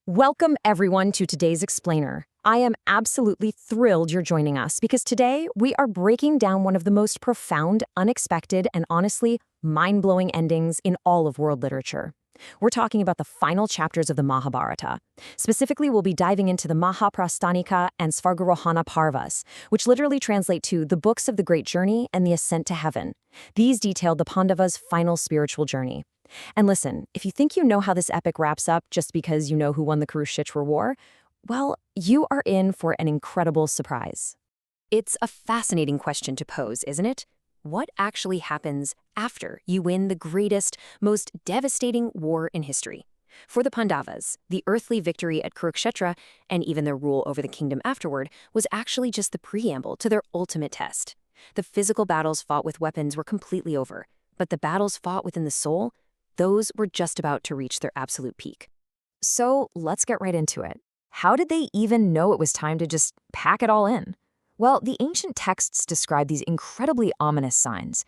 Welcome, everyone, to today's Explainer. I am absolutely thrilled you're joining us because today we are breaking down one of the most profound, unexpected, and honestly mind-blowing endings in all of world literature. We're talking about the final chapters of the Mahabharata. Specifically, we'll be diving into the Mahaprastanika and Svargarohana Parvas, which literally translate to the books of the Great Journey and the Ascent to Heaven. These detail the Pandavas' final spiritual journey. And listen, if you think you know how this epic wraps up just because you know who won the Kurukshetra War, well, you are in for an incredible surprise. It's a fascinating question to pose, isn't it? What actually happens after you win the greatest, most devastating war in history? For the Pandavas, the earthly victory at Kurukshetra and even their rule over the kingdom afterward was actually just the preamble to their ultimate test. The physical battles fought with weapons were completely over, but the battles fought within the soul, those were just about to reach their absolute peak. So let's get right into it. How did they even know it was time to just pack it all in? Well, the ancient texts describe these incredibly ominous signs.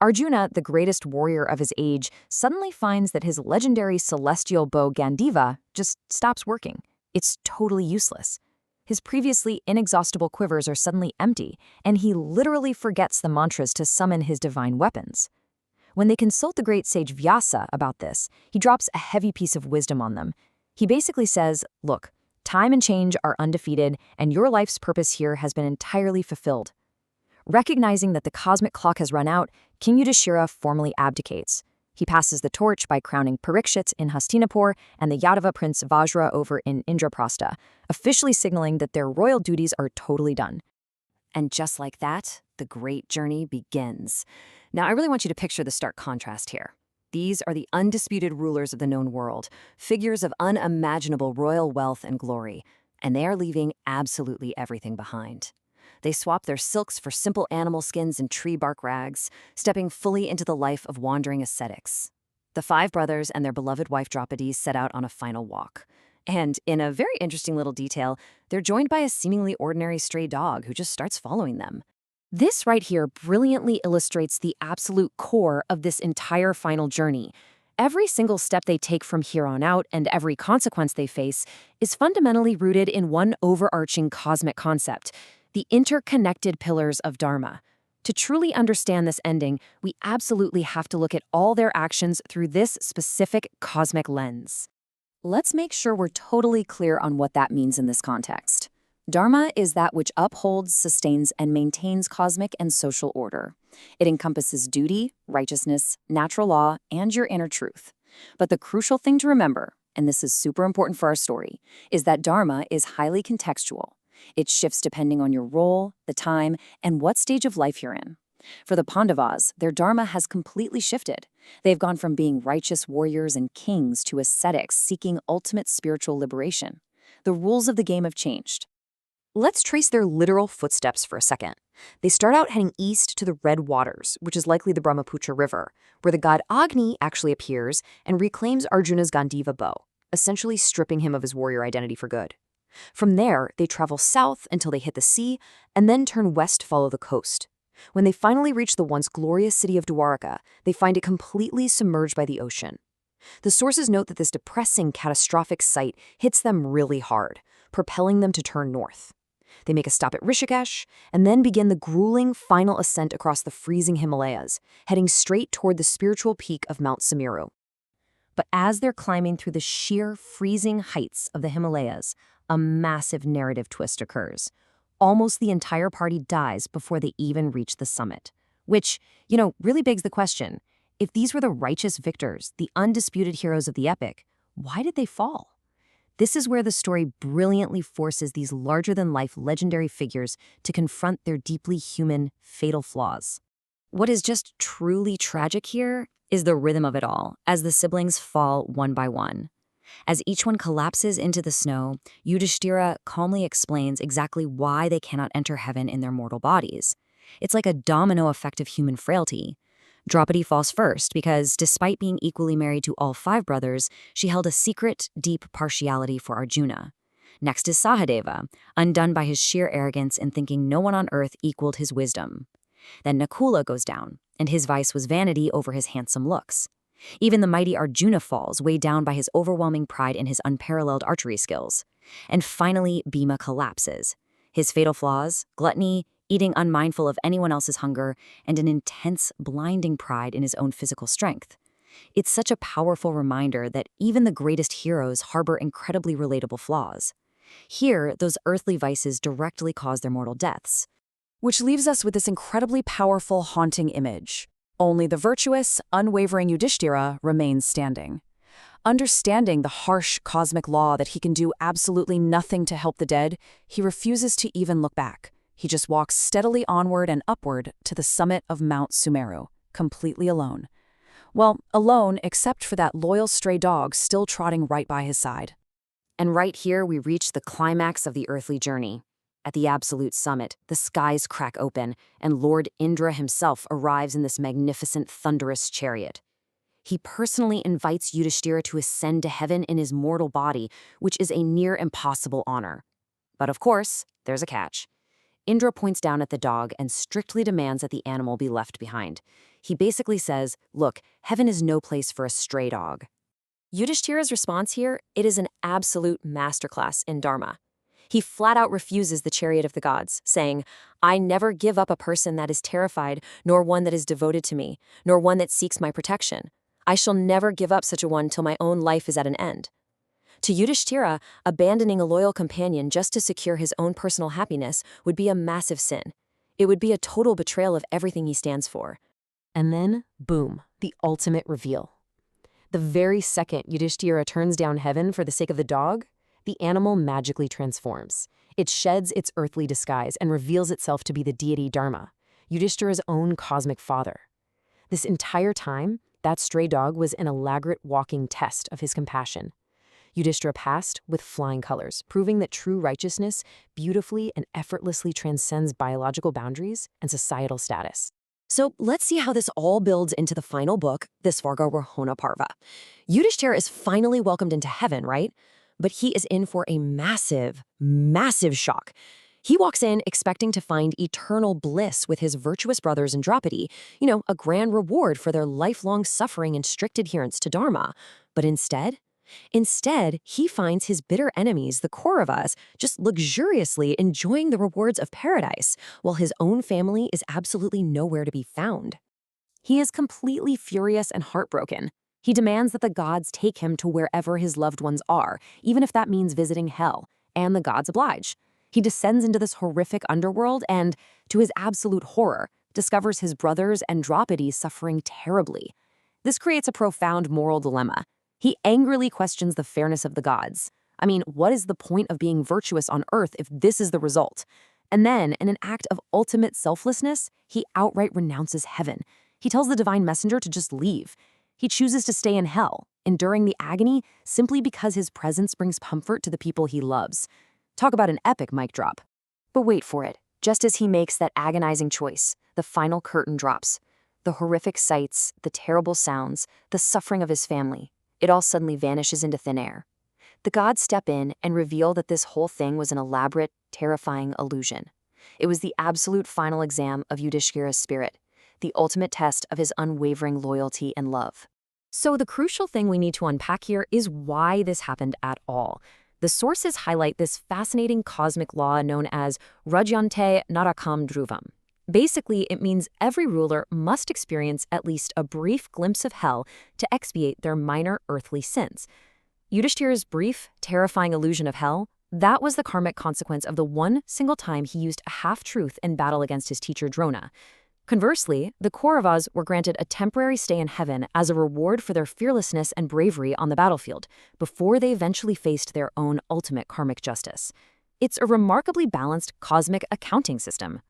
Arjuna, the greatest warrior of his age, suddenly finds that his legendary celestial bow Gandiva just stops working. It's totally useless. His previously inexhaustible quivers are suddenly empty, and he literally forgets the mantras to summon his divine weapons. When they consult the great sage Vyasa about this, he drops a heavy piece of wisdom on them. He basically says, look, time and change are undefeated, and your life's purpose here has been entirely fulfilled. Recognizing that the cosmic clock has run out, King Yudhishthira formally abdicates. He passes the torch by crowning Parikshit in Hastinapur and the Yadava prince Vajra over in Indraprastha, officially signaling that their royal duties are totally done. And just like that, the great journey begins. Now, I really want you to picture the stark contrast here. These are the undisputed rulers of the known world, figures of unimaginable royal wealth and glory, and they are leaving absolutely everything behind. They swap their silks for simple animal skins and tree bark rags, stepping fully into the life of wandering ascetics. The five brothers and their beloved wife Draupadi set out on a final walk. And in a very interesting little detail, they're joined by a seemingly ordinary stray dog who just starts following them. This right here brilliantly illustrates the absolute core of this entire final journey. Every single step they take from here on out and every consequence they face is fundamentally rooted in one overarching cosmic concept, the interconnected pillars of Dharma. To truly understand this ending, we absolutely have to look at all their actions through this specific cosmic lens. Let's make sure we're totally clear on what that means in this context. Dharma is that which upholds, sustains, and maintains cosmic and social order. It encompasses duty, righteousness, natural law, and your inner truth. But the crucial thing to remember, and this is super important for our story, is that Dharma is highly contextual. It shifts depending on your role, the time, and what stage of life you're in. For the Pandavas, their Dharma has completely shifted. They've gone from being righteous warriors and kings to ascetics seeking ultimate spiritual liberation. The rules of the game have changed. Let's trace their literal footsteps for a second. They start out heading east to the Red Waters, which is likely the Brahmaputra River, where the god Agni actually appears and reclaims Arjuna's Gandiva bow, essentially stripping him of his warrior identity for good. From there, they travel south until they hit the sea, and then turn west to follow the coast. When they finally reach the once glorious city of Dwarka, they find it completely submerged by the ocean. The sources note that this depressing, catastrophic sight hits them really hard, propelling them to turn north. They make a stop at Rishikesh, and then begin the grueling final ascent across the freezing Himalayas, heading straight toward the spiritual peak of Mount Sumeru. But as they're climbing through the sheer freezing heights of the Himalayas, a massive narrative twist occurs. Almost the entire party dies before they even reach the summit. Which, really begs the question, if these were the righteous victors, the undisputed heroes of the epic, why did they fall? This is where the story brilliantly forces these larger-than-life legendary figures to confront their deeply human, fatal flaws. What is just truly tragic here is the rhythm of it all, as the siblings fall one by one. As each one collapses into the snow, Yudhishthira calmly explains exactly why they cannot enter heaven in their mortal bodies. It's like a domino effect of human frailty. Draupadi falls first because, despite being equally married to all five brothers, she held a secret, deep partiality for Arjuna. Next is Sahadeva, undone by his sheer arrogance and thinking no one on earth equaled his wisdom. Then Nakula goes down, and his vice was vanity over his handsome looks. Even the mighty Arjuna falls, weighed down by his overwhelming pride in his unparalleled archery skills. And finally, Bhima collapses. His fatal flaws, gluttony, eating unmindful of anyone else's hunger, and an intense, blinding pride in his own physical strength. It's such a powerful reminder that even the greatest heroes harbor incredibly relatable flaws. Here, those earthly vices directly cause their mortal deaths. Which leaves us with this incredibly powerful, haunting image. Only the virtuous, unwavering Yudhishthira remains standing. Understanding the harsh cosmic law that he can do absolutely nothing to help the dead, he refuses to even look back. He just walks steadily onward and upward to the summit of Mount Sumeru, completely alone. Well, alone except for that loyal stray dog still trotting right by his side. And right here we reach the climax of the earthly journey. At the absolute summit, the skies crack open, and Lord Indra himself arrives in this magnificent, thunderous chariot. He personally invites Yudhishthira to ascend to heaven in his mortal body, which is a near impossible honor. But of course, there's a catch. Indra points down at the dog and strictly demands that the animal be left behind. He basically says, look, heaven is no place for a stray dog. Yudhishthira's response here, it is an absolute masterclass in Dharma. He flat out refuses the chariot of the gods, saying, I never give up a person that is terrified, nor one that is devoted to me, nor one that seeks my protection. I shall never give up such a one till my own life is at an end. To Yudhishthira, abandoning a loyal companion just to secure his own personal happiness would be a massive sin. It would be a total betrayal of everything he stands for. And then, boom, the ultimate reveal. The very second Yudhishthira turns down heaven for the sake of the dog, the animal magically transforms. It sheds its earthly disguise and reveals itself to be the deity Dharma, Yudhishthira's own cosmic father. This entire time, that stray dog was an elaborate walking test of his compassion. Yudhishthira passed with flying colors, proving that true righteousness beautifully and effortlessly transcends biological boundaries and societal status. So let's see how this all builds into the final book, the Svarga Rohana Parva. Yudhishthira is finally welcomed into heaven, right? But he is in for a massive, massive shock. He walks in expecting to find eternal bliss with his virtuous brothers in Draupadi, a grand reward for their lifelong suffering and strict adherence to Dharma. But instead, he finds his bitter enemies, the Kauravas, just luxuriously enjoying the rewards of paradise, while his own family is absolutely nowhere to be found. He is completely furious and heartbroken. He demands that the gods take him to wherever his loved ones are, even if that means visiting hell, and the gods oblige. He descends into this horrific underworld and, to his absolute horror, discovers his brothers and Draupadi suffering terribly. This creates a profound moral dilemma. He angrily questions the fairness of the gods. I mean, what is the point of being virtuous on earth if this is the result? And then, in an act of ultimate selflessness, he outright renounces heaven. He tells the divine messenger to just leave. He chooses to stay in hell, enduring the agony simply because his presence brings comfort to the people he loves. Talk about an epic mic drop. But wait for it. Just as he makes that agonizing choice, the final curtain drops. The horrific sights, the terrible sounds, the suffering of his family, it all suddenly vanishes into thin air. The gods step in and reveal that this whole thing was an elaborate, terrifying illusion. It was the absolute final exam of Yudhishthira's spirit, the ultimate test of his unwavering loyalty and love. So the crucial thing we need to unpack here is why this happened at all. The sources highlight this fascinating cosmic law known as Rajyante Narakam Dhruvam. Basically, it means every ruler must experience at least a brief glimpse of hell to expiate their minor earthly sins. Yudhishthira's brief, terrifying illusion of hell, that was the karmic consequence of the one single time he used a half-truth in battle against his teacher Drona. Conversely, the Kauravas were granted a temporary stay in heaven as a reward for their fearlessness and bravery on the battlefield, before they eventually faced their own ultimate karmic justice. It's a remarkably balanced cosmic accounting system.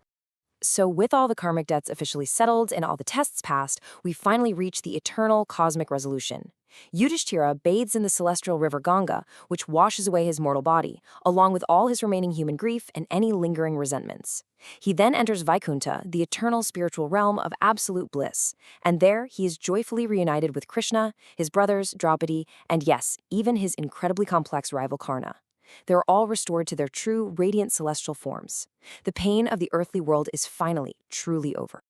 So with all the karmic debts officially settled and all the tests passed, we finally reach the eternal cosmic resolution. Yudhishthira bathes in the celestial river Ganga, which washes away his mortal body, along with all his remaining human grief and any lingering resentments. He then enters Vaikuntha, the eternal spiritual realm of absolute bliss, and there he is joyfully reunited with Krishna, his brothers, Draupadi, and yes, even his incredibly complex rival Karna. They're all restored to their true, radiant celestial forms. The pain of the earthly world is finally, truly over.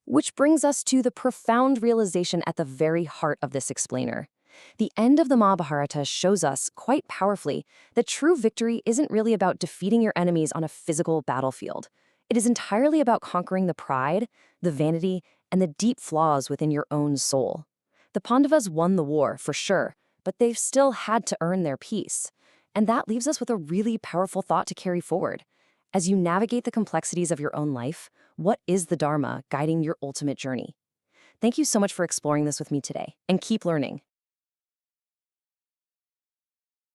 Which brings us to the profound realization at the very heart of this explainer. The end of the Mahabharata shows us, quite powerfully, that true victory isn't really about defeating your enemies on a physical battlefield. It is entirely about conquering the pride, the vanity, and the deep flaws within your own soul. The Pandavas won the war, for sure, but they've still had to earn their peace. And that leaves us with a really powerful thought to carry forward. As you navigate the complexities of your own life, what is the Dharma guiding your ultimate journey? Thank you so much for exploring this with me today, and keep learning.